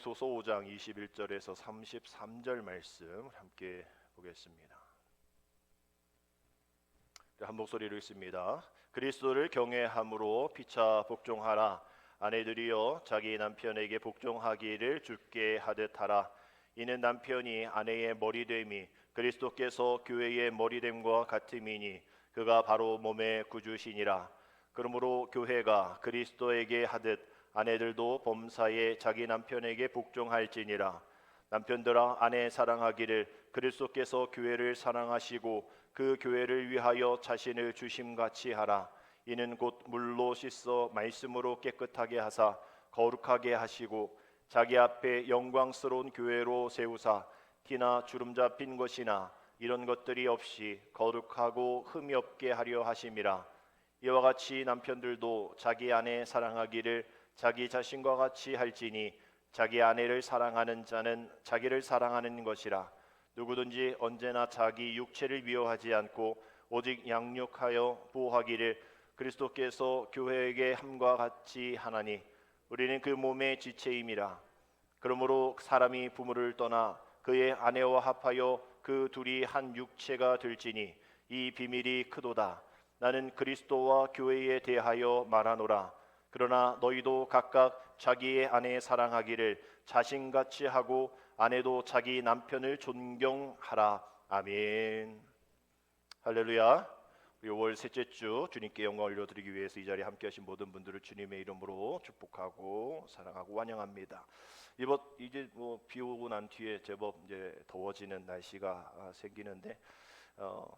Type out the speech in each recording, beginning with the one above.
고린도후서 5장 21절에서 33절 말씀 함께 보겠습니다. 한 목소리로 읽습니다. 그리스도를 경외함으로 피차 복종하라. 아내들이여 자기 남편에게 복종하기를 주께 하듯 하라. 이는 남편이 아내의 머리됨이 그리스도께서 교회의 머리됨과 같음이니 그가 바로 몸의 구주시니라. 그러므로 교회가 그리스도에게 하듯 아내들도 범사에 자기 남편에게 복종할지니라. 남편들아 아내 사랑하기를 그리스도께서 교회를 사랑하시고 그 교회를 위하여 자신을 주심같이 하라. 이는 곧 물로 씻어 말씀으로 깨끗하게 하사 거룩하게 하시고 자기 앞에 영광스러운 교회로 세우사 티나 주름 잡힌 것이나 이런 것들이 없이 거룩하고 흠이 없게 하려 하심이라. 이와 같이 남편들도 자기 아내 사랑하기를 자기 자신과 같이 할지니 자기 아내를 사랑하는 자는 자기를 사랑하는 것이라. 누구든지 언제나 자기 육체를 미워하지 않고 오직 양육하여 보호하기를 그리스도께서 교회에게 함과 같이 하나니 우리는 그 몸의 지체임이라. 그러므로 사람이 부모를 떠나 그의 아내와 합하여 그 둘이 한 육체가 될지니 이 비밀이 크도다. 나는 그리스도와 교회에 대하여 말하노라. 그러나 너희도 각각 자기의 아내 사랑하기를 자신같이 하고 아내도 자기 남편을 존경하라. 아멘. 할렐루야. 5월 셋째 주 주님께 영광 올려드리기 위해서 이 자리에 함께하신 모든 분들을 주님의 이름으로 축복하고 사랑하고 환영합니다. 이제 비 오고 난 뒤에 제법 이제 더워지는 날씨가 생기는데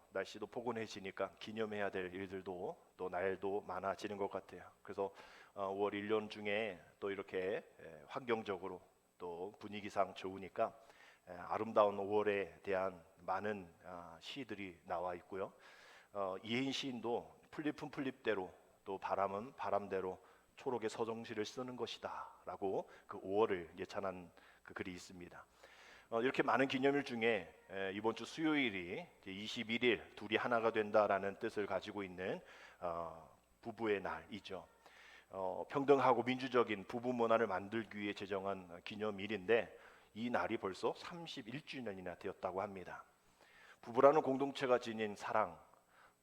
날씨도 포근해지니까 기념해야 될 일들도 또 날도 많아지는 것 같아요. 그래서 5월 1년 중에 또 이렇게 환경적으로 또 분위기상 좋으니까 아름다운 5월에 대한 많은 시들이 나와 있고요. 이혜인 시인도 풀잎은 풀잎대로 또 바람은 바람대로 초록의 서정시를 쓰는 것이다 라고 그 5월을 예찬한 그 글이 있습니다. 이렇게 많은 기념일 중에 이번 주 수요일이 21일 둘이 하나가 된다라는 뜻을 가지고 있는 부부의 날이죠. 평등하고 민주적인 부부 문화를 만들기 위해 제정한 기념일인데 이 날이 벌써 31주년이나 되었다고 합니다. 부부라는 공동체가 지닌 사랑,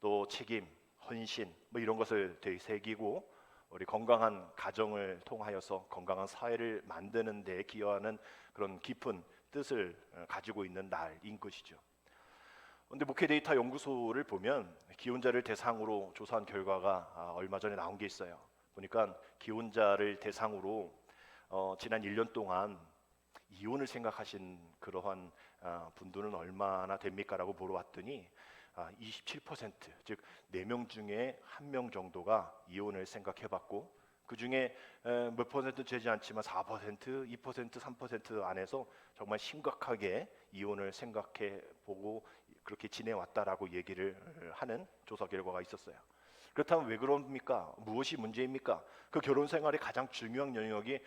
또 책임, 헌신 이런 것을 되새기고 우리 건강한 가정을 통하여서 건강한 사회를 만드는 데 기여하는 그런 깊은 뜻을 가지고 있는 날인 것이죠. 그런데 목회 데이터 연구소를 보면 기혼자를 대상으로 조사한 결과가 얼마 전에 나온 게 있어요. 보니까 기혼자를 대상으로 지난 1년 동안 이혼을 생각하신 그러한 분들은 얼마나 됩니까? 라고 물어봤더니 27%, 즉 4명 중에 1명 정도가 이혼을 생각해봤고 그 중에 몇 퍼센트 되지 않지만 4%, 2%, 3% 안에서 정말 심각하게 이혼을 생각해보고 그렇게 지내왔다라고 얘기를 하는 조사 결과가 있었어요. 그렇다면 왜 그럽니까? 무엇이 문제입니까? 그 결혼 생활의 가장 중요한 영역이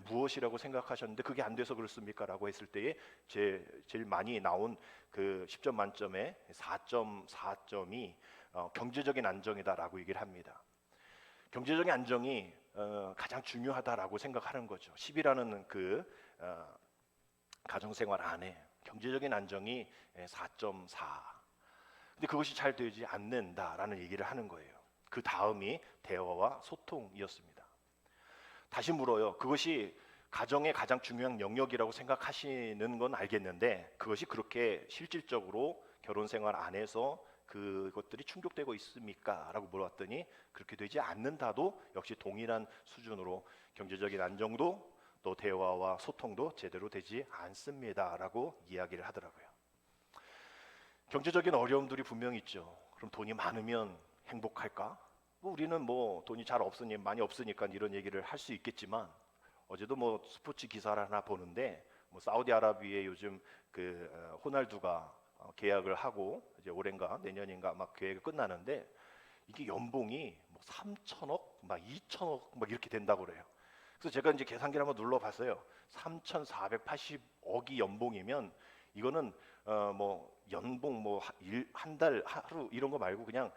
무엇이라고 생각하셨는데 그게 안 돼서 그렇습니까? 라고 했을 때에 제일 많이 나온 그 10점 만점에 4.4점이 경제적인 안정이다라고 얘기를 합니다. 경제적인 안정이 가장 중요하다라고 생각하는 거죠. 10이라는 그 가정생활 안에 경제적인 안정이 4.4. 근데 그것이 잘 되지 않는다라는 얘기를 하는 거예요. 그 다음이 대화와 소통이었습니다. 다시 물어요. 그것이 가정의 가장 중요한 영역이라고 생각하시는 건 알겠는데 그것이 그렇게 실질적으로 결혼 생활 안에서 그것들이 충족되고 있습니까? 라고 물어봤더니 그렇게 되지 않는다도 역시 동일한 수준으로 경제적인 안정도 또 대화와 소통도 제대로 되지 않습니다 라고 이야기를 하더라고요. 경제적인 어려움들이 분명히 있죠. 그럼 돈이 많으면 행복할까? 우리는 돈이 잘 없으니 많이 없으니까 이런 얘기를 할 수 있겠지만 어제도 스포츠 기사를 하나 보는데 사우디아라비아에 요즘 그 호날두가 계약을 하고 이제 올해인가 내년인가 막 계획이 끝나는데 이게 연봉이 3천억, 2천억 이렇게 된다고 그래요. 그래서 제가 이제 계산기를 한번 눌러봤어요. 3,480억이 연봉이면 이거는 연봉 한 달 하루 이런 거 말고 그냥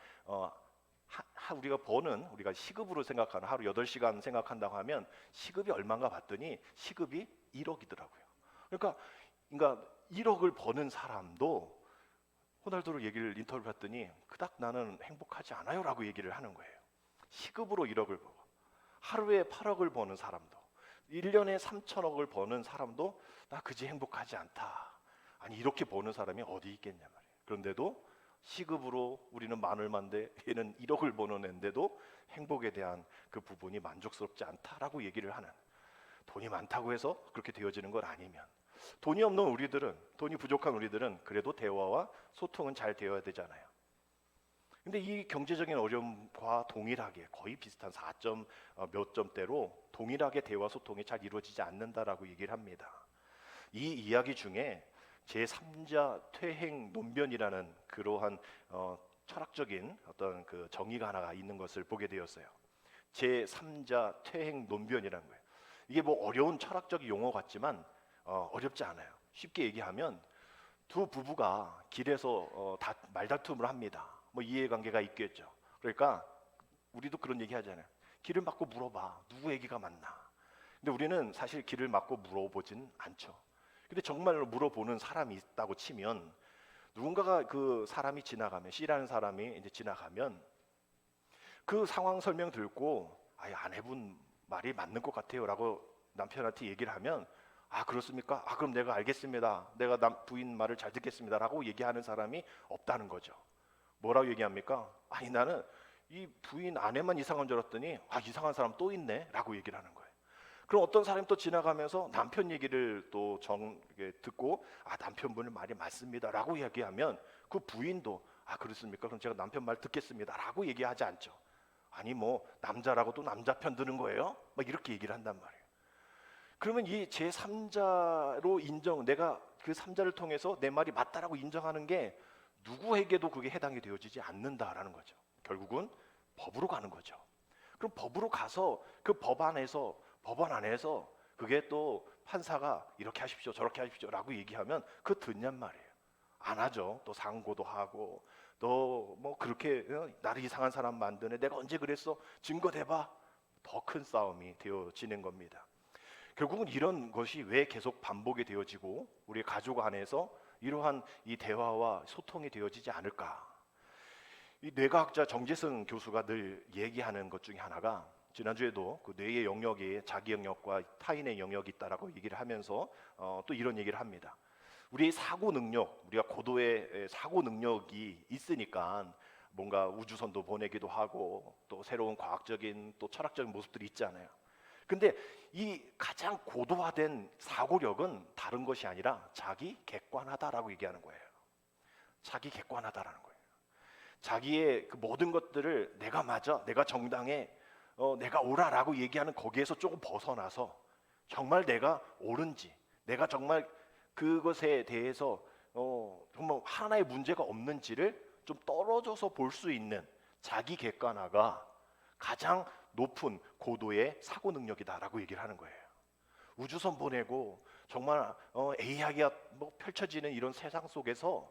우리가 시급으로 생각하는 하루 8시간 생각한다고 하면 시급이 얼마인가 봤더니 시급이 1억이더라고요. 그러니까 1억을 버는 사람도 호날두를 얘기를 인터뷰 했더니 그닥 나는 행복하지 않아요라고 얘기를 하는 거예요. 시급으로 1억을 벌고 하루에 8억을 버는 사람도 1년에 3천억을 버는 사람도 나 그지 행복하지 않다. 아니 이렇게 버는 사람이 어디 있겠냐 말이에요. 그런데도 시급으로 우리는 만얼만데 얘는 1억을 버는 애인데도 행복에 대한 그 부분이 만족스럽지 않다라고 얘기를 하는, 돈이 많다고 해서 그렇게 되어지는 건 아니면, 돈이 없는 우리들은, 돈이 부족한 우리들은 그래도 대화와 소통은 잘 되어야 되잖아요. 근데 이 경제적인 어려움과 동일하게 거의 비슷한 4점 몇 점대로 동일하게 대화 소통이 잘 이루어지지 않는다라고 얘기를 합니다. 이 이야기 중에 제3자 퇴행 논변이라는 그러한 철학적인 어떤 그 정의가 하나가 있는 것을 보게 되었어요. 제3자 퇴행 논변이라는 거예요. 이게 뭐 어려운 철학적 용어 같지만 어렵지 않아요. 쉽게 얘기하면 두 부부가 길에서 말다툼을 합니다. 뭐 이해관계가 있겠죠. 그러니까 우리도 그런 얘기 하잖아요. 길을 막고 물어봐. 누구 얘기가 맞나? 근데 우리는 사실 길을 막고 물어보진 않죠. 근데 정말로 물어보는 사람이 있다고 치면, 누군가가 그 사람이 지나가면, C라는 사람이 이제 지나가면 그 상황 설명 듣고 아내분 말이 맞는 것 같아요라고 남편한테 얘기를 하면, 아 그렇습니까? 아 그럼 내가 알겠습니다. 내가 부인 말을 잘 듣겠습니다라고 얘기하는 사람이 없다는 거죠. 뭐라고 얘기합니까? 아니 나는 이 부인 아내만 이상한 줄 알았더니 이상한 사람 또 있네라고 얘기를 하는 거예요. 그럼 어떤 사람이 또 지나가면서 남편 얘기를 또 듣고 남편분의 말이 맞습니다라고 얘기하면 그 부인도 그렇습니까? 그럼 제가 남편 말 듣겠습니다라고 얘기하지 않죠. 아니 뭐 남자라고 또 남자 편 드는 거예요? 막 이렇게 얘기를 한단 말이에요. 그러면 이 제3자로 내가 그 3자를 통해서 내 말이 맞다라고 인정하는 게 누구에게도 그게 해당이 되어지지 않는다라는 거죠. 결국은 법으로 가는 거죠. 그럼 법으로 가서 그 법원 안에서 그게 또 판사가 이렇게 하십시오 저렇게 하십시오라고 얘기하면 그거 듣냔 말이에요. 안 하죠. 또 상고도 하고 너 뭐 그렇게 나를 이상한 사람 만드네, 내가 언제 그랬어, 증거 대봐. 더 큰 싸움이 되어지는 겁니다. 결국은 이런 것이 왜 계속 반복이 되어지고 우리 가족 안에서 이러한 이 대화와 소통이 되어지지 않을까? 이 뇌과학자 정재승 교수가 늘 얘기하는 것 중에 하나가, 지난주에도 그 뇌의 영역이 자기 영역과 타인의 영역이 있다라고 얘기를 하면서 또 이런 얘기를 합니다. 우리의 사고 능력, 우리가 고도의 사고 능력이 있으니까 뭔가 우주선도 보내기도 하고 또 새로운 과학적인 또 철학적인 모습들이 있잖아요. 근데 이 가장 고도화된 사고력은 다른 것이 아니라 자기 객관하다라고 얘기하는 거예요. 자기 객관하다라는 거예요. 자기의 그 모든 것들을 내가 맞아, 내가 정당해, 내가 옳아라고 얘기하는 거기에서 조금 벗어나서 정말 내가 옳은지, 내가 정말 그것에 대해서 정말 하나의 문제가 없는지를 좀 떨어져서 볼 수 있는 자기 객관화가 가장 높은 고도의 사고 능력이다라고 얘기를 하는 거예요. 우주선 보내고 정말 AI가 뭐 펼쳐지는 이런 세상 속에서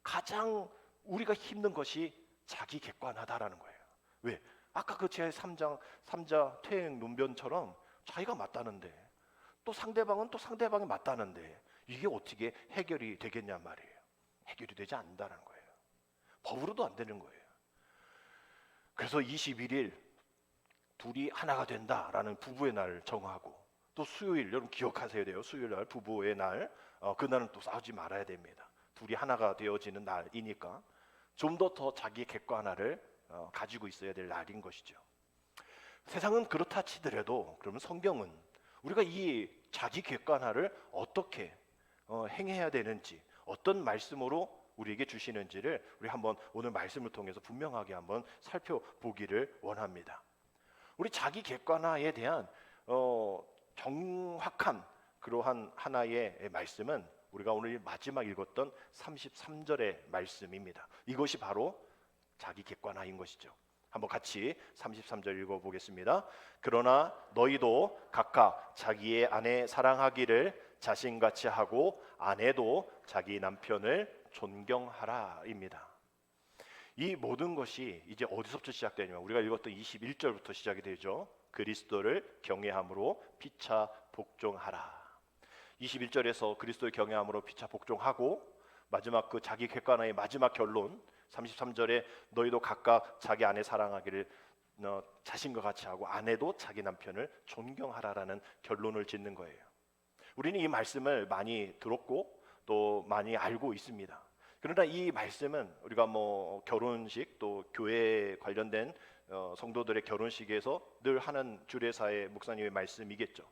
가장 우리가 힘든 것이 자기 객관하다라는 거예요. 왜? 아까 그 제3자 퇴행 논변처럼 자기가 맞다는데 또 상대방은 또 상대방이 맞다는데 이게 어떻게 해결이 되겠냐 말이에요. 해결이 되지 않는다는 거예요. 법으로도 안 되는 거예요. 그래서 21일 둘이 하나가 된다라는 부부의 날을 정하고, 또 수요일, 여러분 기억하셔야 돼요. 수요일 날 부부의 날, 그날은 또 싸우지 말아야 됩니다. 둘이 하나가 되어지는 날이니까 좀 더 자기 객관화를 가지고 있어야 될 날인 것이죠. 세상은 그렇다 치더라도 그러면 성경은 우리가 이 자기 객관화를 어떻게 행해야 되는지, 어떤 말씀으로 우리에게 주시는지를 우리 한번 오늘 말씀을 통해서 분명하게 한번 살펴보기를 원합니다. 우리 자기 객관화에 대한 정확한 그러한 하나의 말씀은 우리가 오늘 마지막 읽었던 33절의 말씀입니다. 이것이 바로 자기 객관화인 것이죠. 한번 같이 33절 읽어보겠습니다. 그러나 너희도 각각 자기의 아내 사랑하기를 자신같이 하고 아내도 자기 남편을 존경하라입니다. 이 모든 것이 이제 어디서부터 시작되냐면 우리가 읽었던 21절부터 시작이 되죠. 그리스도를 경외함으로 피차 복종하라. 21절에서 그리스도의 경외함으로 피차 복종하고 마지막 그 자기 객관화의 마지막 결론 33절에 너희도 각각 자기 아내 사랑하기를 자신과 같이 하고 아내도 자기 남편을 존경하라라는 결론을 짓는 거예요. 우리는 이 말씀을 많이 들었고 또 많이 알고 있습니다. 그러나 이 말씀은 우리가 뭐 결혼식 또 교회 관련된 성도들의 결혼식에서 늘 하는 주례사의 목사님의 말씀이겠죠.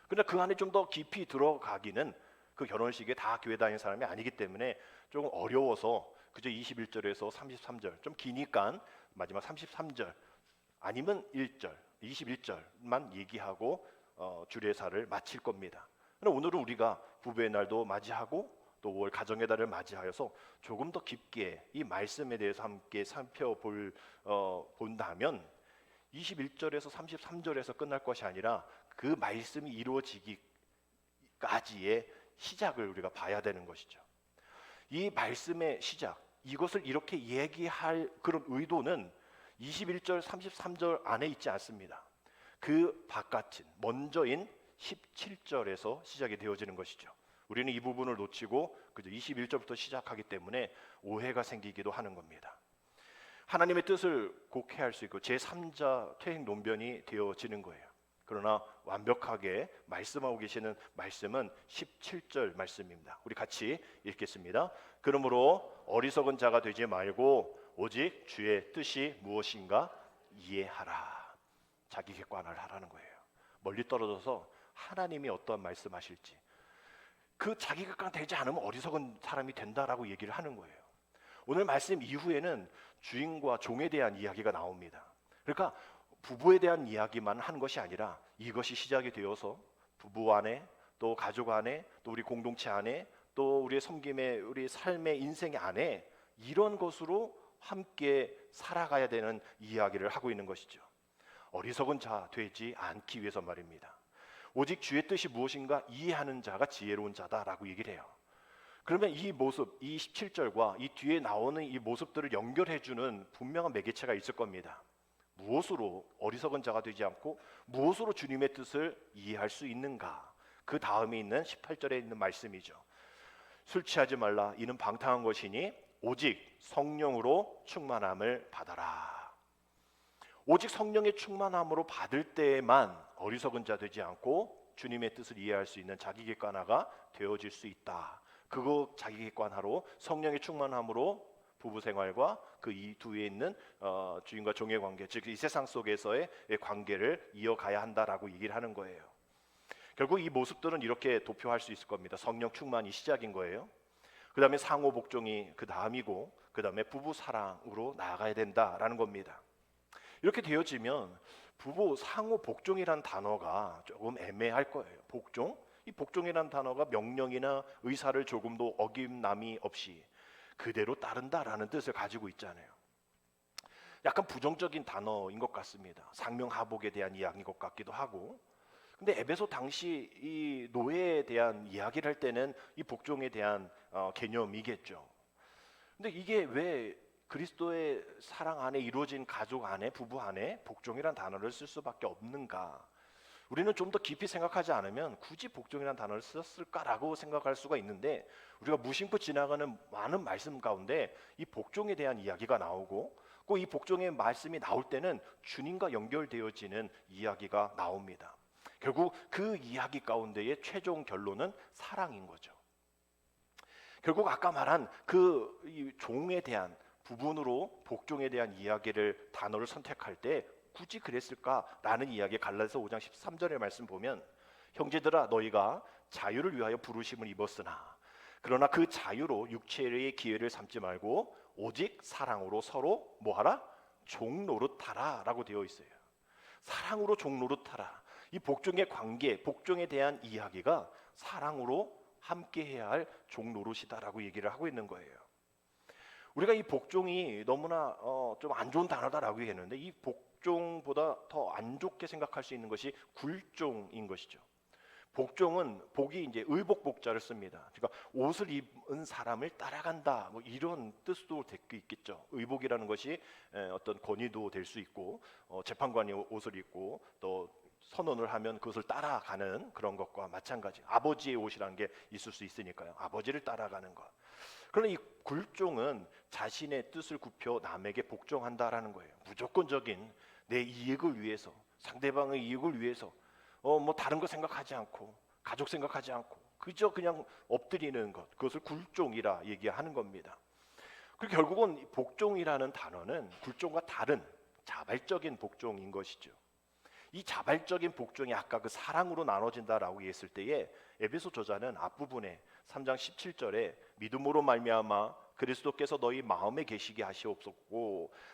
그러나 그 안에 좀 더 깊이 들어가기는 그 결혼식에 다 교회 다니는 사람이 아니기 때문에 조금 어려워서 그저 21절에서 33절 좀 기니까 마지막 33절 아니면 1절 21절만 얘기하고 주례사를 마칠 겁니다. 오늘은 우리가 부부의 날도 맞이하고 또 5월 가정의 달을 맞이하여서 조금 더 깊게 이 말씀에 대해서 함께 본다면 21절에서 33절에서 끝날 것이 아니라 그 말씀이 이루어지기까지의 시작을 우리가 봐야 되는 것이죠. 이 말씀의 시작, 이것을 이렇게 얘기할 그런 의도는 21절, 33절 안에 있지 않습니다. 그 바깥인 먼저인 17절에서 시작이 되어지는 것이죠. 우리는 이 부분을 놓치고 그저 21절부터 시작하기 때문에 오해가 생기기도 하는 겁니다. 하나님의 뜻을 곡해할 수 있고 제3자 퇴행 논변이 되어지는 거예요. 그러나 완벽하게 말씀하고 계시는 말씀은 17절 말씀입니다. 우리 같이 읽겠습니다. 그러므로 어리석은 자가 되지 말고 오직 주의 뜻이 무엇인가 이해하라. 자기 객관화를 하라는 거예요. 멀리 떨어져서 하나님이 어떠한 말씀하실지 그 자기 객관 되지 않으면 어리석은 사람이 된다라고 얘기를 하는 거예요. 오늘 말씀 이후에는 주인과 종에 대한 이야기가 나옵니다. 그러니까 부부에 대한 이야기만 한 것이 아니라 이것이 시작이 되어서 부부 안에 또 가족 안에 또 우리 공동체 안에 또 우리의 섬김의 우리 삶의 인생 안에 이런 것으로 함께 살아가야 되는 이야기를 하고 있는 것이죠. 어리석은 자 되지 않기 위해서 말입니다. 오직 주의 뜻이 무엇인가 이해하는 자가 지혜로운 자다라고 얘기를 해요. 그러면 이 모습, 이 17절과 이 뒤에 나오는 이 모습들을 연결해주는 분명한 매개체가 있을 겁니다. 무엇으로 어리석은 자가 되지 않고 무엇으로 주님의 뜻을 이해할 수 있는가? 그 다음에 있는 18절에 있는 말씀이죠. 술 취하지 말라 이는 방탕한 것이니 오직 성령으로 충만함을 받아라. 오직 성령의 충만함으로 받을 때에만 어리석은 자 되지 않고 주님의 뜻을 이해할 수 있는 자기 객관화가 되어질 수 있다. 그거 자기 객관화로 성령의 충만함으로 부부 생활과 그 이 뒤에 있는 주인과 종의 관계, 즉 이 세상 속에서의 관계를 이어가야 한다라고 얘기를 하는 거예요. 결국 이 모습들은 이렇게 도표할 수 있을 겁니다. 성령 충만이 시작인 거예요. 그 다음에 상호 복종이 그 다음이고 그 다음에 부부 사랑으로 나아가야 된다라는 겁니다. 이렇게 되어지면 부부 상호 복종이란 단어가 조금 애매할 거예요. 복종? 이 복종이란 단어가 명령이나 의사를 조금도 어김남이 없이 그대로 따른다라는 뜻을 가지고 있잖아요. 약간 부정적인 단어인 것 같습니다. 상명하복에 대한 이야기인 것 같기도 하고. 근데 에베소 당시 이 노예에 대한 이야기를 할 때는 이 복종에 대한 개념이겠죠. 근데 이게 왜 그리스도의 사랑 안에 이루어진 가족 안에 부부 안에 복종이란 단어를 쓸 수밖에 없는가? 우리는 좀 더 깊이 생각하지 않으면 굳이 복종이란 단어를 썼을까라고 생각할 수가 있는데 우리가 무심코 지나가는 많은 말씀 가운데 이 복종에 대한 이야기가 나오고 꼭 이 복종의 말씀이 나올 때는 주님과 연결되어지는 이야기가 나옵니다. 결국 그 이야기 가운데의 최종 결론은 사랑인 거죠. 결국 아까 말한 그 종에 대한 부분으로 복종에 대한 이야기를 단어를 선택할 때 굳이 그랬을까라는 이야기 갈라디아서 5장 13절의 말씀 보면 형제들아 너희가 자유를 위하여 부르심을 입었으나 그러나 그 자유로 육체의 기회를 삼지 말고 오직 사랑으로 서로 뭐하라? 종노릇하라 라고 되어 있어요. 사랑으로 종노릇하라. 이 복종의 관계, 복종에 대한 이야기가 사랑으로 함께해야 할 종노릇이다라고 얘기를 하고 있는 거예요. 우리가 이 복종이 너무나 좀 안 좋은 단어다라고 얘기했는데 이 복종보다 더 안 좋게 생각할 수 있는 것이 굴종인 것이죠. 복종은 복이 이제 의복복자를 씁니다. 그러니까 옷을 입은 사람을 따라간다 뭐 이런 뜻도 될 수 있겠죠. 의복이라는 것이 어떤 권위도 될 수 있고 재판관이 옷을 입고 또 선언을 하면 그것을 따라가는 그런 것과 마찬가지. 아버지의 옷이라는 게 있을 수 있으니까요. 아버지를 따라가는 것. 그러나 이 굴종은 자신의 뜻을 굽혀 남에게 복종한다라는 거예요. 무조건적인 내 이익을 위해서, 상대방의 이익을 위해서, 뭐 다른 거 생각하지 않고, 가족 생각하지 않고, 그저 그냥 엎드리는 것, 그것을 굴종이라 얘기하는 겁니다. 그리고 결국은 복종이라는 단어는 굴종과 다른 자발적인 복종인 것이죠. 이 자발적인 복종이 아까 그 사랑으로 나눠진다라고 했을 때에 에베소 저자는 앞부분에 3장 17절에 믿음으로 말미암아 그리스도께서 너희 마음에 계시게 하시옵소서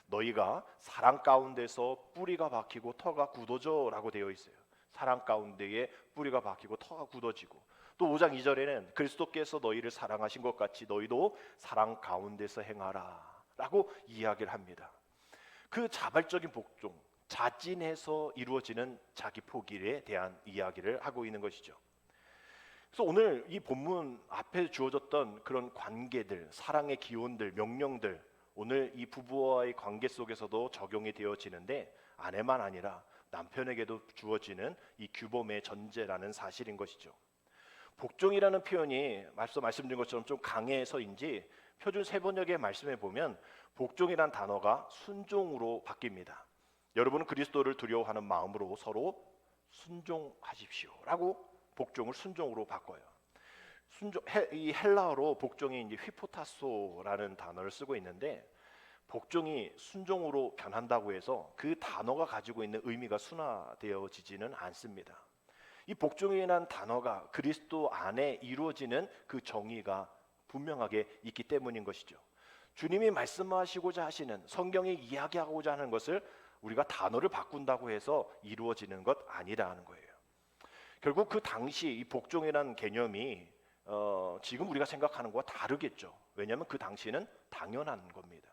너희가 사랑 가운데서 뿌리가 박히고 터가 굳어져라고 되어 있어요. 사랑 가운데에 뿌리가 박히고 터가 굳어지고 또 5장 2절에는 그리스도께서 너희를 사랑하신 것 같이 너희도 사랑 가운데서 행하라 라고 이야기를 합니다. 그 자발적인 복종, 자진해서 이루어지는 자기 포기에 대한 이야기를 하고 있는 것이죠. 그래서 오늘 이 본문 앞에 주어졌던 그런 관계들, 사랑의 기원들, 명령들 오늘 이 부부와의 관계 속에서도 적용이 되어지는데 아내만 아니라 남편에게도 주어지는 이 규범의 전제라는 사실인 것이죠. 복종이라는 표현이 말씀드린 것처럼 좀 강해서인지 표준 세번역의 말씀에 보면 복종이란 단어가 순종으로 바뀝니다. 여러분은 그리스도를 두려워하는 마음으로 서로 순종하십시오라고 복종을 순종으로 바꿔요. 이 헬라어로 복종이 이제 휘포타소라는 단어를 쓰고 있는데 복종이 순종으로 변한다고 해서 그 단어가 가지고 있는 의미가 순화되어지지는 않습니다. 이 복종이라는 단어가 그리스도 안에 이루어지는 그 정의가 분명하게 있기 때문인 것이죠. 주님이 말씀하시고자 하시는 성경이 이야기하고자 하는 것을 우리가 단어를 바꾼다고 해서 이루어지는 것 아니라는 거예요. 결국 그 당시 이 복종이라는 개념이 지금 우리가 생각하는 것과 다르겠죠. 왜냐하면 그 당시는 당연한 겁니다.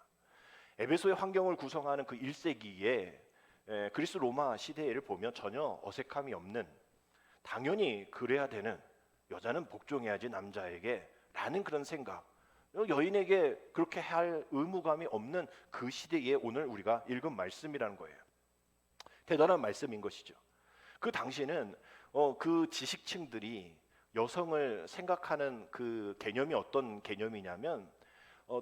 에베소의 환경을 구성하는 그 1세기에 그리스 로마 시대를 보면 전혀 어색함이 없는 당연히 그래야 되는 여자는 복종해야지 남자에게 라는 그런 생각 여인에게 그렇게 할 의무감이 없는 그 시대에 오늘 우리가 읽은 말씀이라는 거예요. 대단한 말씀인 것이죠. 그 당시에는 그 지식층들이 여성을 생각하는 그 개념이 어떤 개념이냐면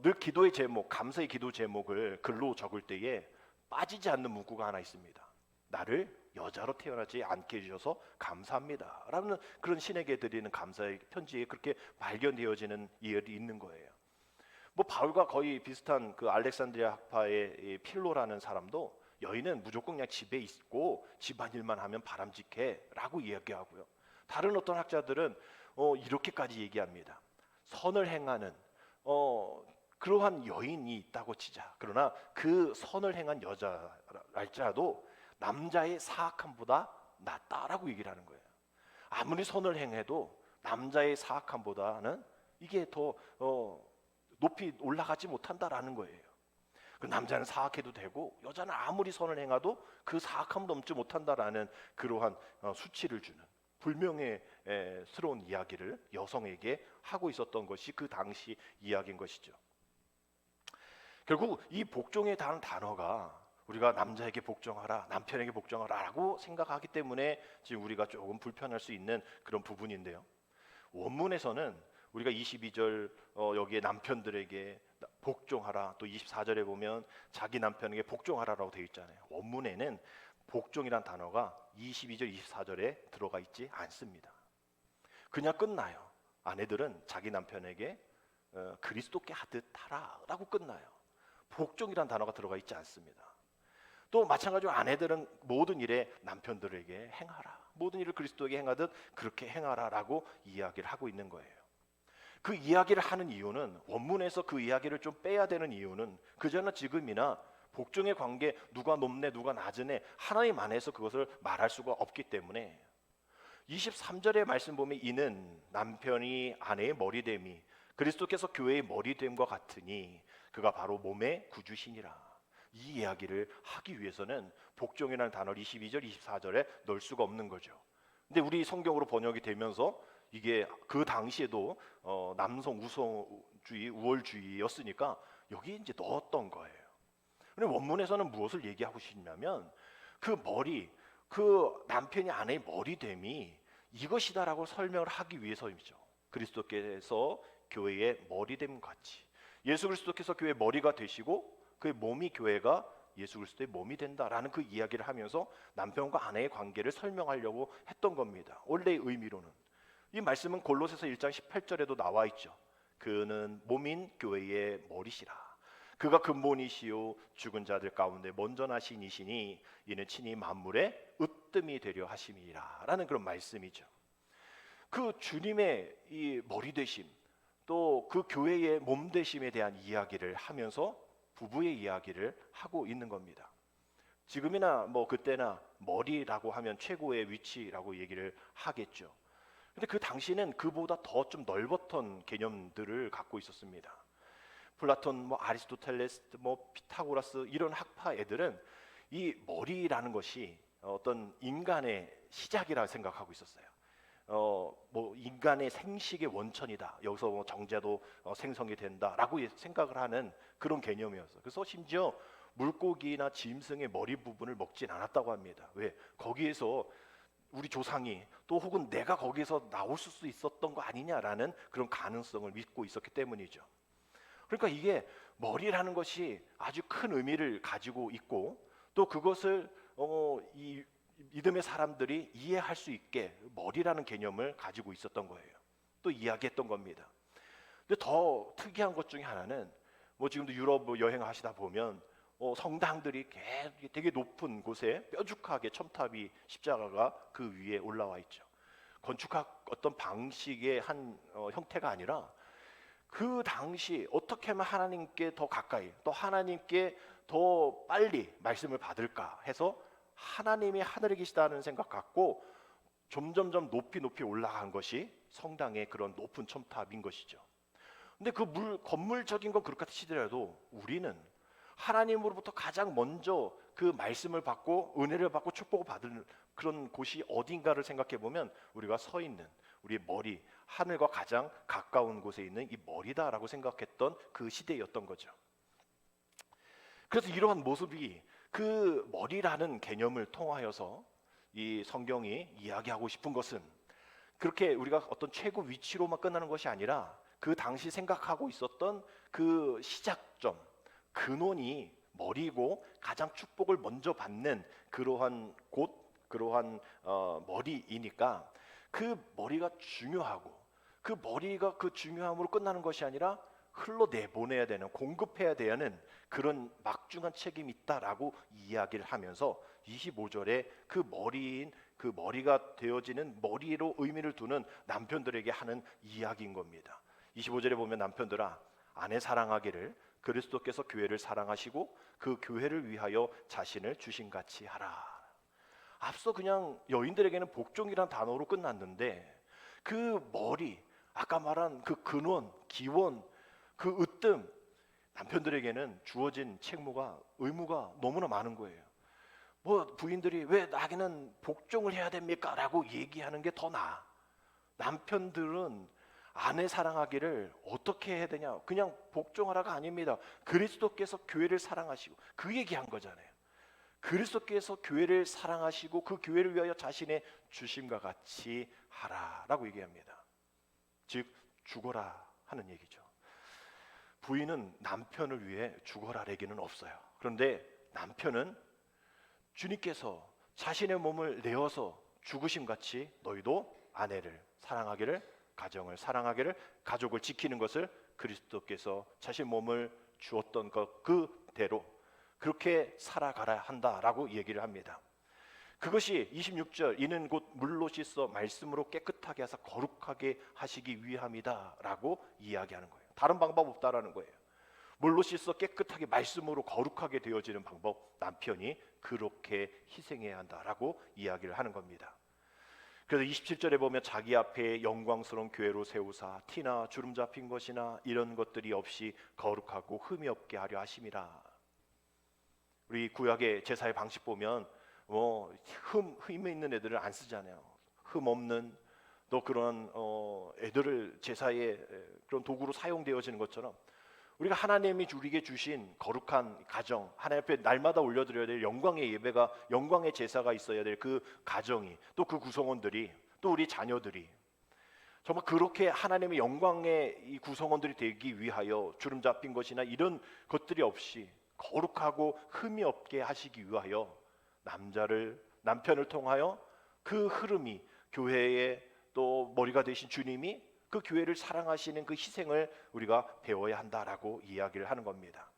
늘 기도의 제목, 감사의 기도 제목을 글로 적을 때에 빠지지 않는 문구가 하나 있습니다. 나를 여자로 태어나지 않게 해주셔서 감사합니다 라는 그런 신에게 드리는 감사의 편지에 그렇게 발견되어지는 일이 있는 거예요. 뭐 바울과 거의 비슷한 그 알렉산드리아 학파의 필로라는 사람도 여인은 무조건 그냥 집에 있고 집안일만 하면 바람직해 라고 이야기하고요. 다른 어떤 학자들은 이렇게까지 얘기합니다. 선을 행하는 그러한 여인이 있다고 치자. 그러나 그 선을 행한 여자랄지라도 남자의 사악함보다 낫다라고 얘기를 하는 거예요. 아무리 선을 행해도 남자의 사악함보다는 이게 더 높이 올라가지 못한다라는 거예요. 그 남자는 사악해도 되고 여자는 아무리 선을 행해도 그 사악함 넘지 못한다라는 그러한 수치를 주는 불명예스러운 이야기를 여성에게 하고 있었던 것이 그 당시 이야기인 것이죠. 결국 이 복종에 대한 단어가 우리가 남자에게 복종하라, 남편에게 복종하라라고 생각하기 때문에 지금 우리가 조금 불편할 수 있는 그런 부분인데요. 원문에서는 우리가 22절 여기에 남편들에게 복종하라, 또 24절에 보면 자기 남편에게 복종하라라고 되어 있잖아요. 원문에는 복종이란 단어가 22절, 24절에 들어가 있지 않습니다. 그냥 끝나요. 아내들은 자기 남편에게 그리스도께 하듯 하라라고 끝나요. 복종이란 단어가 들어가 있지 않습니다. 또 마찬가지로 아내들은 모든 일에 남편들에게 행하라, 모든 일을 그리스도에게 행하듯 그렇게 행하라라고 이야기를 하고 있는 거예요. 그 이야기를 하는 이유는 원문에서 그 이야기를 좀 빼야 되는 이유는 그전나 지금이나 복종의 관계 누가 높네 누가 낮으네 하나님 안에서 그것을 말할 수가 없기 때문에 23절의 말씀 보면 이는 남편이 아내의 머리됨이 그리스도께서 교회의 머리됨과 같으니 그가 바로 몸의 구주시니라. 이 이야기를 하기 위해서는 복종이라는 단어를 22절, 24절에 넣을 수가 없는 거죠. 근데 우리 성경으로 번역이 되면서 이게 그 당시에도 남성 우성주의, 우월주의였으니까 여기 이제 넣었던 거예요. 근데 원문에서는 무엇을 얘기하고 싶냐면 그 머리, 그 남편이 아내의 머리됨이 이것이다라고 설명을 하기 위해서이죠. 그리스도께서 교회의 머리됨 같이 예수 그리스도께서 교회의 머리가 되시고 그의 몸이 교회가 예수 그리스도의 몸이 된다라는 그 이야기를 하면서 남편과 아내의 관계를 설명하려고 했던 겁니다. 원래의 의미로는 이 말씀은 골로새서 1장 18절에도 나와 있죠. 그는 몸인 교회의 머리시라. 그가 근본이시요 죽은 자들 가운데 먼저 나신 이시니 이는 친히 만물의 으뜸이 되려 하심이라 라는 그런 말씀이죠. 그 주님의 이 머리 되심 또 그 교회의 몸 되심에 대한 이야기를 하면서 부부의 이야기를 하고 있는 겁니다. 지금이나 뭐 그때나 머리라고 하면 최고의 위치라고 얘기를 하겠죠. 근데 그 당시는 그보다 더 좀 넓었던 개념들을 갖고 있었습니다. 플라톤, 뭐 아리스토텔레스, 뭐 피타고라스 이런 학파 애들은 이 머리라는 것이 어떤 인간의 시작이라 생각하고 있었어요. 뭐 인간의 생식의 원천이다. 여기서 뭐 정제도 생성이 된다라고 생각을 하는 그런 개념이었어요. 그래서 심지어 물고기나 짐승의 머리 부분을 먹진 않았다고 합니다. 왜? 거기에서 우리 조상이 또 혹은 내가 거기에서 나올 수 있었던 거 아니냐라는 그런 가능성을 믿고 있었기 때문이죠. 그러니까 이게 머리라는 것이 아주 큰 의미를 가지고 있고 또 그것을 이 믿음의 사람들이 이해할 수 있게 머리라는 개념을 가지고 있었던 거예요. 또 이야기했던 겁니다. 근데 더 특이한 것 중에 하나는 뭐 지금도 유럽 여행하시다 보면 성당들이 되게 높은 곳에 뾰족하게 첨탑이 십자가가 그 위에 올라와 있죠. 건축학 어떤 방식의 한 형태가 아니라 그 당시 어떻게 하면 하나님께 더 가까이 또 하나님께 더 빨리 말씀을 받을까 해서 하나님이 하늘에 계시다는 생각 갖고 점점점 높이 올라간 것이 성당의 그런 높은 첨탑인 것이죠. 근데 그 건물적인 건 그렇다 치더라도 우리는 하나님으로부터 가장 먼저 그 말씀을 받고 은혜를 받고 축복을 받는 그런 곳이 어딘가를 생각해 보면 우리가 서 있는 우리의 머리, 하늘과 가장 가까운 곳에 있는 이 머리다라고 생각했던 그 시대였던 거죠. 그래서 이러한 모습이 그 머리라는 개념을 통하여서 이 성경이 이야기하고 싶은 것은 그렇게 우리가 어떤 최고 위치로만 끝나는 것이 아니라 그 당시 생각하고 있었던 그 시작점, 근원이 머리고 가장 축복을 먼저 받는 그러한 곳, 그러한 머리이니까 그 머리가 중요하고 그 머리가 그 중요함으로 끝나는 것이 아니라 흘러내보내야 되는, 공급해야 되는 그런 막중한 책임이 있다라고 이야기를 하면서 25절에 그 머리인 그 머리가 되어지는 머리로 의미를 두는 남편들에게 하는 이야기인 겁니다. 25절에 보면 남편들아 아내 사랑하기를 그리스도께서 교회를 사랑하시고 그 교회를 위하여 자신을 주신같이 하라. 앞서 그냥 여인들에게는 복종이란 단어로 끝났는데 그 머리, 아까 말한 그 근원, 기원, 그 으뜸, 남편들에게는 주어진 책무가 의무가 너무나 많은 거예요. 뭐 부인들이 왜 나에게는 복종을 해야 됩니까? 라고 얘기하는 게 더 나아. 남편들은 아내 사랑하기를 어떻게 해야 되냐? 그냥 복종하라가 아닙니다. 그리스도께서 교회를 사랑하시고 그 얘기한 거잖아요. 그리스도께서 교회를 사랑하시고 그 교회를 위하여 자신의 주심과 같이 하라라고 얘기합니다. 즉 죽어라 하는 얘기죠. 부인은 남편을 위해 죽어라 얘기는 없어요. 그런데 남편은 주님께서 자신의 몸을 내어서 죽으심 같이 너희도 아내를 사랑하기를, 가정을 사랑하기를, 가족을 지키는 것을 그리스도께서 자신 몸을 주었던 것 그대로 그렇게 살아가라 한다라고 얘기를 합니다. 그것이 26절 이는 곧 물로 씻어 말씀으로 깨끗하게 하사 거룩하게 하시기 위함이다라고 이야기하는 거예요. 다른 방법 없다라는 거예요. 물로 씻어 깨끗하게 말씀으로 거룩하게 되어지는 방법, 남편이 그렇게 희생해야 한다라고 이야기를 하는 겁니다. 그래서 27절에 보면 자기 앞에 영광스러운 교회로 세우사 티나 주름 잡힌 것이나 이런 것들이 없이 거룩하고 흠이 없게 하려 하심이라. 우리 구약의 제사의 방식 보면 흠 있는 애들을 안 쓰잖아요. 흠 없는 또 그런 애들을 제사의 그런 도구로 사용되어지는 것처럼 우리가 하나님이 우리에게 주신 거룩한 가정, 하나님 앞에 날마다 올려드려야 될 영광의 예배가, 영광의 제사가 있어야 될 그 가정이, 또 그 구성원들이, 또 우리 자녀들이 정말 그렇게 하나님의 영광의 이 구성원들이 되기 위하여 주름 잡힌 것이나 이런 것들이 없이 거룩하고 흠이 없게 하시기 위하여 남편을 통하여 그 흐름이, 교회의 또 머리가 되신 주님이 그 교회를 사랑하시는 그 희생을 우리가 배워야 한다라고 이야기를 하는 겁니다.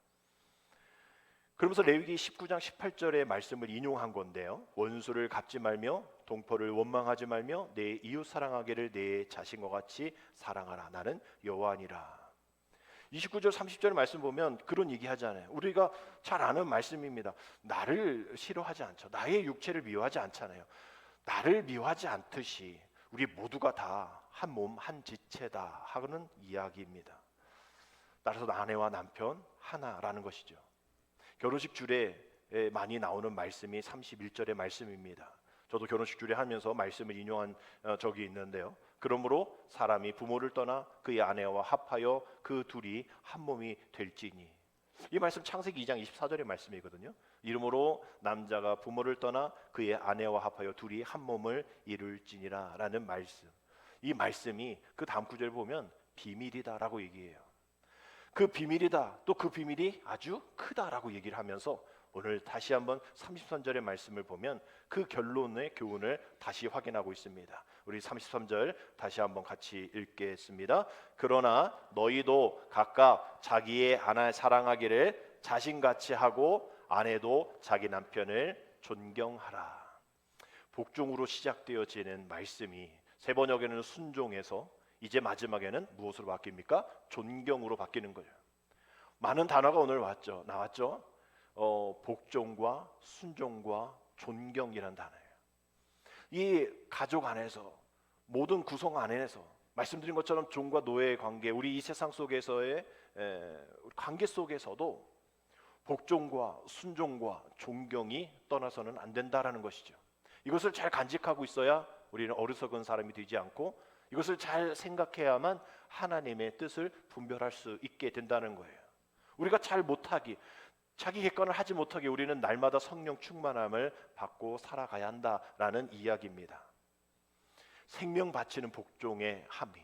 그러면서 레위기 19장 18절의 말씀을 인용한 건데요, 원수를 갚지 말며 동포를 원망하지 말며 내 이웃 사랑하기를 내 자신과 같이 사랑하라. 나는 여호와니라. 29절 30절 말씀 보면 그런 얘기 하잖아요. 우리가 잘 아는 말씀입니다. 나를 싫어하지 않죠. 나의 육체를 미워하지 않잖아요. 나를 미워하지 않듯이 우리 모두가 다 한 몸 한 지체다 하는 이야기입니다. 따라서 아내와 남편 하나라는 것이죠. 결혼식 주례에 많이 나오는 말씀이 31절의 말씀입니다. 저도 결혼식 주례 하면서 말씀을 인용한 적이 있는데요. 그러므로 사람이 부모를 떠나 그의 아내와 합하여 그 둘이 한 몸이 될지니. 이 말씀 창세기 2장 24절의 말씀이거든요. 이러므로 남자가 부모를 떠나 그의 아내와 합하여 둘이 한 몸을 이룰지니라 라는 말씀. 이 말씀이 그 다음 구절을 보면 비밀이다라고 얘기해요. 그 비밀이다, 또 그 비밀이 아주 크다라고 얘기를 하면서 오늘 다시 한번 33절의 말씀을 보면 그 결론의 교훈을 다시 확인하고 있습니다. 우리 33절 다시 한번 같이 읽겠습니다. 그러나 너희도 각각 자기의 아내 사랑하기를 자신같이 하고 아내도 자기 남편을 존경하라. 복종으로 시작되어지는 말씀이 세 번역에는 순종에서 이제 마지막에는 무엇으로 바뀝니까? 존경으로 바뀌는 거예요. 많은 단어가 오늘 나왔죠. 복종과 순종과 존경이라는 단어예요. 이 가족 안에서, 모든 구성 안에서 말씀드린 것처럼 종과 노예의 관계, 우리 이 세상 속에서의 관계 속에서도 복종과 순종과 존경이 떠나서는 안 된다라는 것이죠. 이것을 잘 간직하고 있어야 우리는 어리석은 사람이 되지 않고 이것을 잘 생각해야만 하나님의 뜻을 분별할 수 있게 된다는 거예요. 우리가 잘 못하기, 자기 객관을 하지 못하게 우리는 날마다 성령 충만함을 받고 살아가야 한다라는 이야기입니다. 생명 바치는 복종의 함이,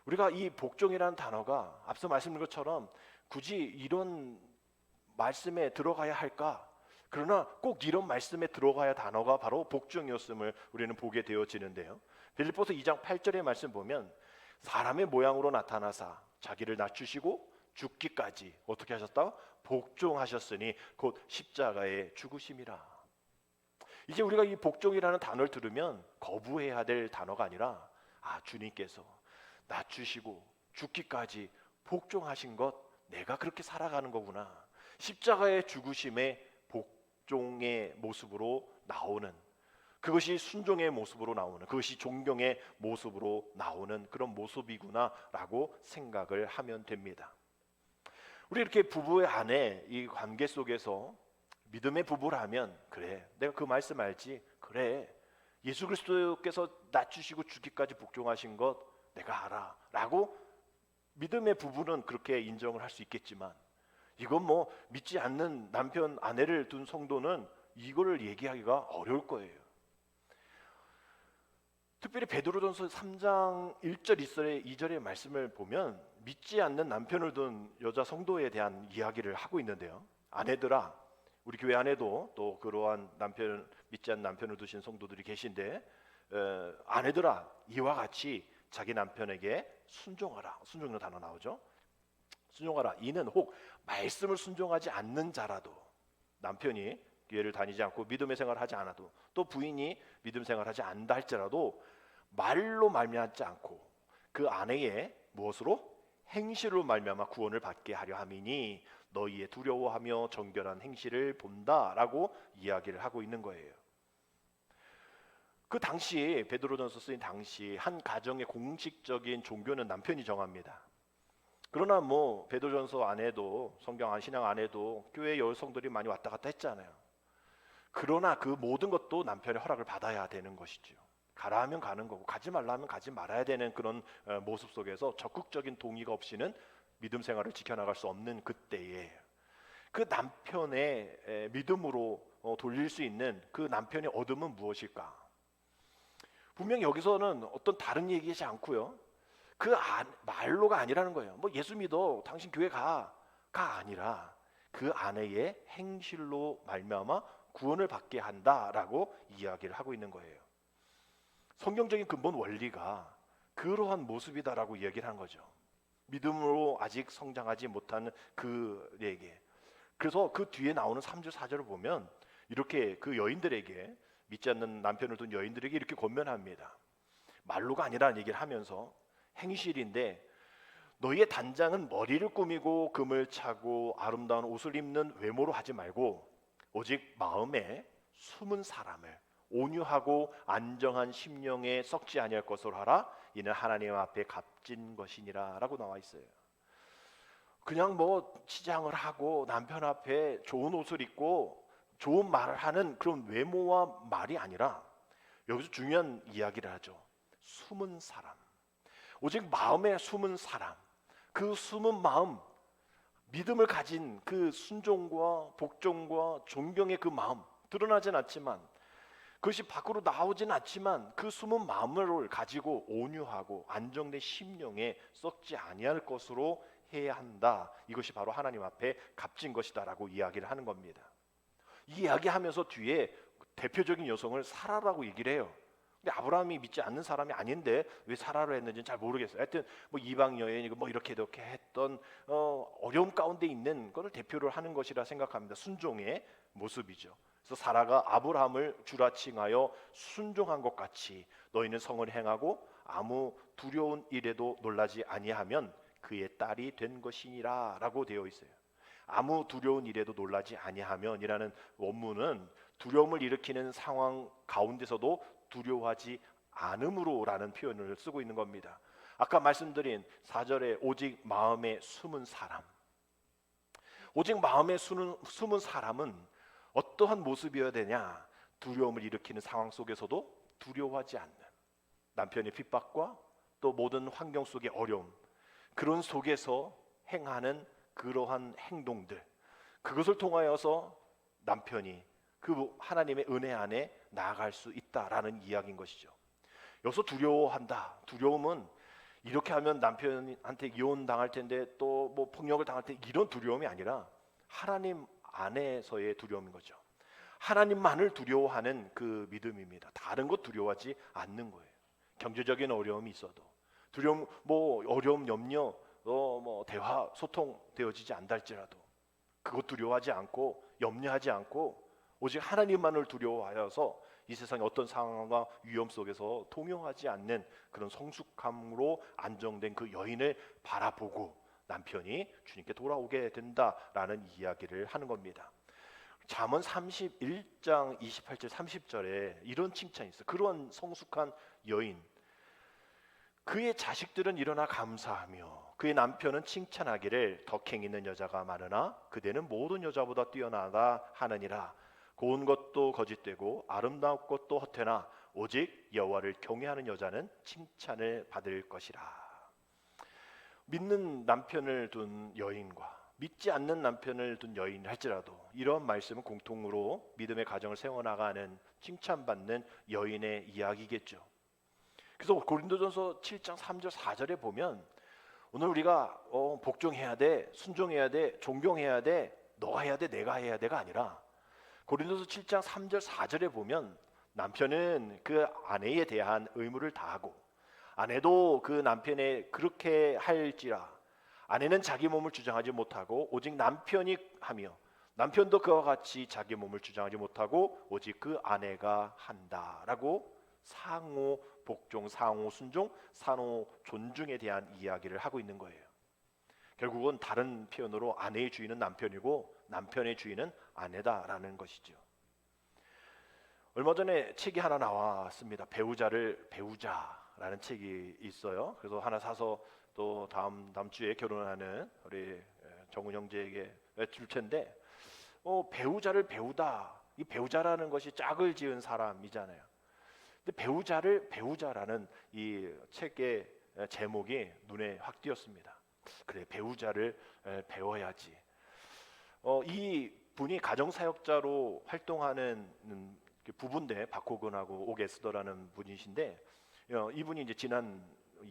우리가 이 복종이라는 단어가 앞서 말씀드린 것처럼 굳이 이런 말씀에 들어가야 할까? 그러나 꼭 이런 말씀에 들어가야 단어가 바로 복종이었음을 우리는 보게 되어지는데요. 빌립보서 2장 8절의 말씀 보면 사람의 모양으로 나타나사 자기를 낮추시고 죽기까지 어떻게 하셨다? 복종하셨으니 곧 십자가에 죽으심이라. 이제 우리가 이 복종이라는 단어를 들으면 거부해야 될 단어가 아니라 주님께서 낮추시고 죽기까지 복종하신 것, 내가 그렇게 살아가는 거구나. 십자가의 죽으심의 복종의 모습으로 나오는, 그것이 순종의 모습으로 나오는, 그것이 존경의 모습으로 나오는 그런 모습이구나라고 생각을 하면 됩니다. 우리 이렇게 부부의 안에 이 관계 속에서 믿음의 부부라면, 그래 내가 그 말씀 알지, 그래 예수 그리스도께서 낮추시고 죽기까지 복종하신 것 내가 알아 라고 믿음의 부부는 그렇게 인정을 할 수 있겠지만, 이건 뭐 믿지 않는 남편 아내를 둔 성도는 이거를 얘기하기가 어려울 거예요. 특별히 베드로전서 3장 1절 2절의 말씀을 보면 믿지 않는 남편을 둔 여자 성도에 대한 이야기를 하고 있는데요. 아내들아, 우리 교회 안에도 또 그러한 믿지 않는 남편을 두신 성도들이 계신데, 아내들아 이와 같이 자기 남편에게 순종하라. 순종이라는 단어 나오죠. 순종하라. 이는 혹 말씀을 순종하지 않는 자라도, 남편이 교회를 다니지 않고 믿음의 생활을 하지 않아도, 또 부인이 믿음 생활을 하지 않는다 할지라도 말로 말미암지 않고 그 아내의 무엇으로? 행실로 말미암아 구원을 받게 하려 함이니 너희의 두려워하며 정결한 행실을 본다라고 이야기를 하고 있는 거예요. 그 당시 베드로전서 쓰인 당시 한 가정의 공식적인 종교는 남편이 정합니다. 그러나 뭐 베드로전서 안에도, 성경 신앙 안에도 교회 여성들이 많이 왔다 갔다 했잖아요. 그러나 그 모든 것도 남편의 허락을 받아야 되는 것이죠. 가라 하면 가는 거고 가지 말라 하면 가지 말아야 되는 그런 모습 속에서 적극적인 동의가 없이는 믿음 생활을 지켜나갈 수 없는 그때에 그 남편의 믿음으로 돌릴 수 있는 그 남편의 얻음은 무엇일까? 분명 여기서는 어떤 다른 얘기하지 않고요. 말로가 아니라는 거예요. 뭐 예수 믿어, 당신 교회 가가 아니라 그 아내의 행실로 말미암아 구원을 받게 한다라고 이야기를 하고 있는 거예요. 성경적인 근본 원리가 그러한 모습이다라고 이야기를 한 거죠. 믿음으로 아직 성장하지 못한 그에게. 그래서 그 뒤에 나오는 3절 4절을 보면 이렇게 그 여인들에게, 믿지 않는 남편을 둔 여인들에게 이렇게 권면합니다. 말로가 아니라는 얘기를 하면서 행실인데, 너희의 단장은 머리를 꾸미고 금을 차고 아름다운 옷을 입는 외모로 하지 말고 오직 마음에 숨은 사람을 온유하고 안정한 심령에 썩지 아니할 것으로 하라. 이는 하나님 앞에 값진 것이니라 라고 나와 있어요. 그냥 뭐 치장을 하고 남편 앞에 좋은 옷을 입고 좋은 말을 하는 그런 외모와 말이 아니라 여기서 중요한 이야기를 하죠. 숨은 사람, 오직 마음에 숨은 사람, 그 숨은 마음, 믿음을 가진 그 순종과 복종과 존경의 그 마음, 드러나진 않지만, 그것이 밖으로 나오진 않지만 그 숨은 마음을 가지고 온유하고 안정된 심령에 썩지 아니할 것으로 해야 한다. 이것이 바로 하나님 앞에 값진 것이다라고 이야기를 하는 겁니다. 이 이야기하면서 뒤에 대표적인 여성을 사라라고 얘기를 해요. 근데 아브라함이 믿지 않는 사람이 아닌데 왜 사라로 했는지는 잘 모르겠어요. 하여튼 뭐 이방 여인이고 뭐 이렇게 했던 어려움 가운데 있는 것을 대표를 하는 것이라 생각합니다. 순종의 모습이죠. 그래서 사라가 아브라함을 주라칭하여 순종한 것 같이 너희는 성을 행하고 아무 두려운 일에도 놀라지 아니하면 그의 딸이 된 것이니라 라고 되어 있어요. 아무 두려운 일에도 놀라지 아니하면이라는 원문은 두려움을 일으키는 상황 가운데서도 두려워하지 않음으로라는 표현을 쓰고 있는 겁니다. 아까 말씀드린 4절에 오직 마음에 숨은 사람, 오직 마음에 숨은 사람은 어떠한 모습이어야 되냐? 두려움을 일으키는 상황 속에서도 두려워하지 않는, 남편의 핍박과 또 모든 환경 속의 어려움, 그런 속에서 행하는 그러한 행동들, 그것을 통하여서 남편이 그 하나님의 은혜 안에 나아갈 수 있다라는 이야기인 것이죠. 여기서 두려워한다. 두려움은 이렇게 하면 남편한테 이혼 당할 텐데 또 뭐 폭력을 당할 때 이런 두려움이 아니라 하나님 안에서의 두려움인 거죠. 하나님만을 두려워하는 그 믿음입니다. 다른 것 두려워하지 않는 거예요. 경제적인 어려움이 있어도 두려움, 뭐 어려움, 염려, 뭐 대화, 소통 되어지지 않다 할지라도 그것 두려워하지 않고 염려하지 않고 오직 하나님만을 두려워하여서 이 세상의 어떤 상황과 위험 속에서 동요하지 않는 그런 성숙함으로 안정된 그 여인을 바라보고 남편이 주님께 돌아오게 된다라는 이야기를 하는 겁니다. 잠언 31장 28절 30절에 이런 칭찬이 있어요. 그런 성숙한 여인, 그의 자식들은 일어나 감사하며 그의 남편은 칭찬하기를 덕행 있는 여자가 많으나 그대는 모든 여자보다 뛰어나다 하느니라. 고운 것도 거짓되고 아름다운 것도 헛되나 오직 여호와를 경외하는 여자는 칭찬을 받을 것이라. 믿는 남편을 둔 여인과 믿지 않는 남편을 둔 여인 할지라도 이런 말씀은 공통으로 믿음의 가정을 세워나가는 칭찬받는 여인의 이야기겠죠. 그래서 고린도전서 7장 3절 4절에 보면 오늘 우리가 복종해야 돼, 순종해야 돼, 존경해야 돼, 너가 해야 돼, 내가 해야 돼가 아니라 고린도서 7장 3절 4절에 보면 남편은 그 아내에 대한 의무를 다하고 아내도 그 남편의 그렇게 할지라 아내는 자기 몸을 주장하지 못하고 오직 남편이 하며 남편도 그와 같이 자기 몸을 주장하지 못하고 오직 그 아내가 한다라고 상호 복종, 상호 순종, 상호 존중에 대한 이야기를 하고 있는 거예요. 결국은 다른 표현으로 아내의 주인은 남편이고 남편의 주인은 아내다라는 것이죠. 얼마 전에 책이 하나 나왔습니다. 배우자를 배우자라는 책이 있어요. 그래서 하나 사서 또 다음 주에 결혼하는 우리 정훈 형제에게 줄 텐데 배우자를 배우다, 이 배우자라는 것이 짝을 지은 사람이잖아요. 근데 배우자를 배우자라는 이 책의 제목이 눈에 확 띄었습니다. 그래, 배우자를 배워야지. 이 분이 가정사역자로 활동하는 부부인데, 박호근하고 옥에스더라는 분이신데, 이분이 이제 지난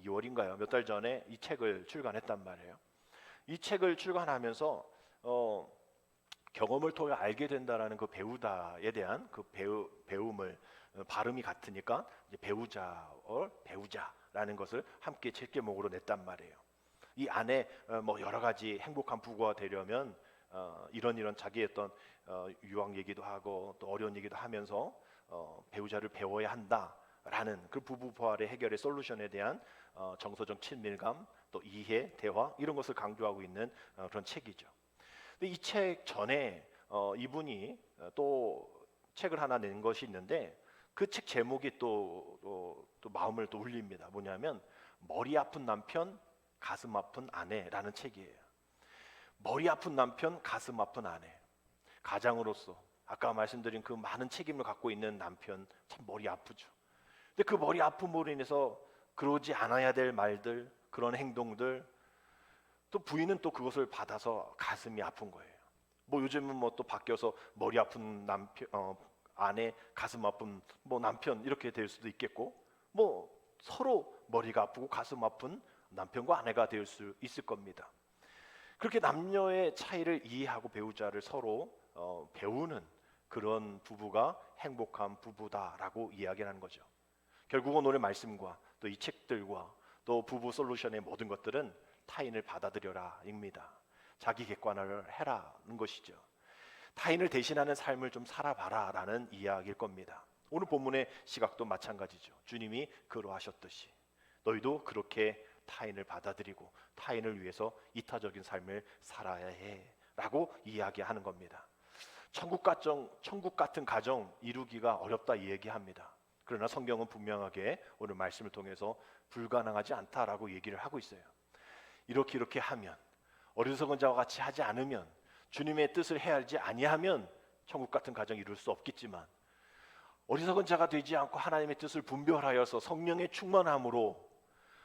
2월인가요? 몇 달 전에 이 책을 출간했단 말이에요. 이 책을 출간하면서 경험을 통해 알게 된다라는 그 배우다에 대한 그 배움을, 발음이 같으니까 이제 배우자라는 것을 함께 책제목으로 냈단 말이에요. 이 안에 뭐 여러 가지 행복한 부부가 되려면 이런 자기의 어떤 유학 얘기도 하고 또 어려운 얘기도 하면서 배우자를 배워야 한다라는 그 부부 부활의 해결의 솔루션에 대한 정서적 친밀감, 또 이해, 대화, 이런 것을 강조하고 있는 그런 책이죠. 근데 이 책 전에 이분이 또 책을 하나 낸 것이 있는데, 그 책 제목이 또 마음을 또 울립니다. 뭐냐면 머리 아픈 남편, 가슴 아픈 아내라는 책이에요. 머리 아픈 남편, 가슴 아픈 아내. 가장으로서 아까 말씀드린 그 많은 책임을 갖고 있는 남편, 참 머리 아프죠. 근데 그 머리 아픔으로 인해서 그러지 않아야 될 말들, 그런 행동들, 또 부인은 또 그것을 받아서 가슴이 아픈 거예요. 뭐 요즘은 뭐 또 바뀌어서 머리 아픈 남편, 아내, 가슴 아픈 뭐 남편, 이렇게 될 수도 있겠고, 뭐 서로 머리가 아프고 가슴 아픈 남편과 아내가 될 수 있을 겁니다. 그렇게 남녀의 차이를 이해하고 배우자를 서로 배우는 그런 부부가 행복한 부부다라고 이야기하는 거죠. 결국은 오늘 말씀과 또 이 책들과 또 부부 솔루션의 모든 것들은 타인을 받아들여라입니다. 자기 객관화를 해라는 것이죠. 타인을 대신하는 삶을 좀 살아봐라라는 이야기일 겁니다. 오늘 본문의 시각도 마찬가지죠. 주님이 그러하셨듯이 너희도 그렇게 타인을 받아들이고 타인을 위해서 이타적인 삶을 살아야 해라고 이야기하는 겁니다. 천국 같은 가정 이루기가 어렵다 이야기합니다. 그러나 성경은 분명하게 오늘 말씀을 통해서 불가능하지 않다라고 얘기를 하고 있어요. 이렇게 하면, 어리석은 자와 같이 하지 않으면, 주님의 뜻을 헤아리지 아니하면 천국 같은 가정 이룰 수 없겠지만, 어리석은 자가 되지 않고 하나님의 뜻을 분별하여서 성령의 충만함으로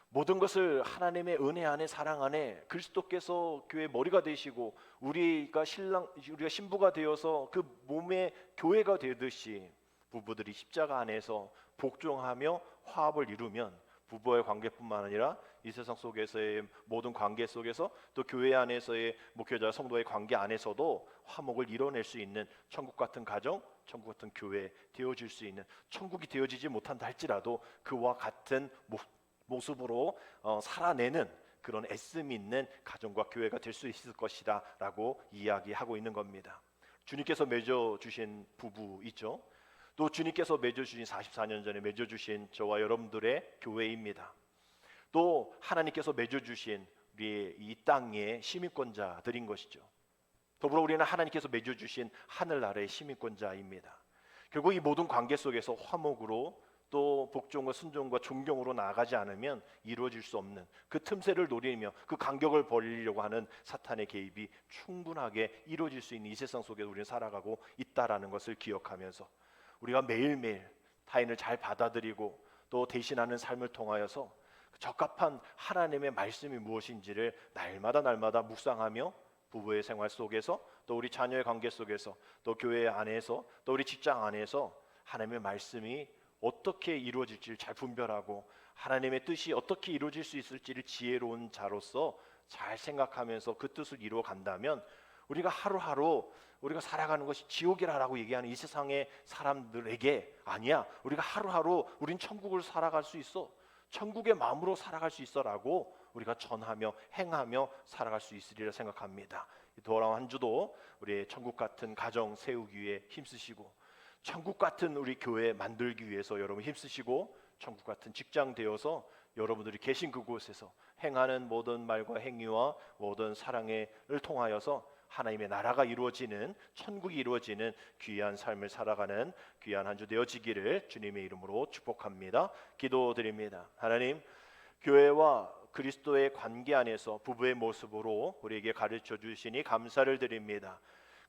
모든 것을 하나님의 은혜 안에, 사랑 안에 그리스도께서 교회의 머리가 되시고 우리가 신부가 되어서 그 몸의 교회가 되듯이 부부들이 십자가 안에서 복종하며 화합을 이루면 부부의 관계뿐만 아니라 이 세상 속에서의 모든 관계 속에서 또 교회 안에서의 목회자 성도의 관계 안에서도 화목을 이뤄낼 수 있는 천국 같은 가정, 천국 같은 교회 되어질 수 있는, 천국이 되어지지 못한다 할지라도 그와 같은 모습으로 살아내는 그런 애씀이 있는 가정과 교회가 될 수 있을 것이다 라고 이야기하고 있는 겁니다. 주님께서 맺어주신 부부 있죠. 또 주님께서 맺어주신 44년 전에 맺어주신 저와 여러분들의 교회입니다. 또 하나님께서 맺어주신 우리 이 땅의 시민권자들인 것이죠. 더불어 우리는 하나님께서 맺어주신 하늘나라의 시민권자입니다. 결국 이 모든 관계 속에서 화목으로 또 복종과 순종과 존경으로 나아가지 않으면 이루어질 수 없는 그 틈새를 노리며 그 간격을 벌리려고 하는 사탄의 개입이 충분하게 이루어질 수 있는 이 세상 속에 우리는 살아가고 있다라는 것을 기억하면서 우리가 매일매일 타인을 잘 받아들이고 또 대신하는 삶을 통하여서 적합한 하나님의 말씀이 무엇인지를 날마다 묵상하며 부부의 생활 속에서 또 우리 자녀의 관계 속에서 또 교회 안에서 또 우리 직장 안에서 하나님의 말씀이 어떻게 이루어질지를 잘 분별하고 하나님의 뜻이 어떻게 이루어질 수 있을지를 지혜로운 자로서 잘 생각하면서 그 뜻을 이루어 간다면 우리가 하루하루 우리가 살아가는 것이 지옥이라고 얘기하는 이 세상의 사람들에게 아니야, 우리가 하루하루 우린 천국을 살아갈 수 있어, 천국의 마음으로 살아갈 수 있어라고 우리가 전하며 행하며 살아갈 수 있으리라 생각합니다. 돌아온 한 주도 우리의 천국 같은 가정 세우기 위해 힘쓰시고 천국 같은 우리 교회 만들기 위해서 여러분 힘쓰시고 천국 같은 직장 되어서 여러분들이 계신 그곳에서 행하는 모든 말과 행위와 모든 사랑을 통하여서 하나님의 나라가 이루어지는, 천국이 이루어지는 귀한 삶을 살아가는 귀한 한 주 되어지기를 주님의 이름으로 축복합니다. 기도드립니다. 하나님, 교회와 그리스도의 관계 안에서 부부의 모습으로 우리에게 가르쳐 주시니 감사를 드립니다.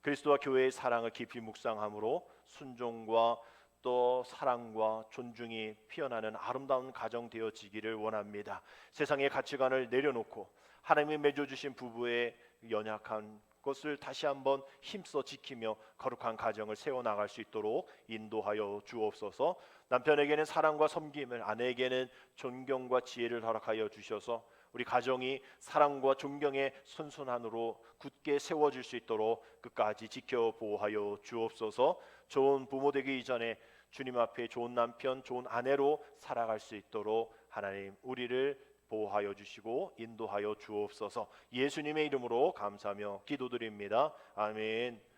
그리스도와 교회의 사랑을 깊이 묵상함으로 순종과 또 사랑과 존중이 피어나는 아름다운 가정 되어지기를 원합니다. 세상의 가치관을 내려놓고 하나님이 맺어주신 부부의 연약한 것을 다시 한번 힘써 지키며 거룩한 가정을 세워나갈 수 있도록 인도하여 주옵소서. 남편에게는 사랑과 섬김을, 아내에게는 존경과 지혜를 허락하여 주셔서 우리 가정이 사랑과 존경의 선순환으로 굳게 세워질 수 있도록 끝까지 지켜보호하여 주옵소서. 좋은 부모 되기 이전에 주님 앞에 좋은 남편, 좋은 아내로 살아갈 수 있도록 하나님 우리를 보호하여 주시고 인도하여 주옵소서. 예수님의 이름으로 감사하며 기도드립니다. 아멘.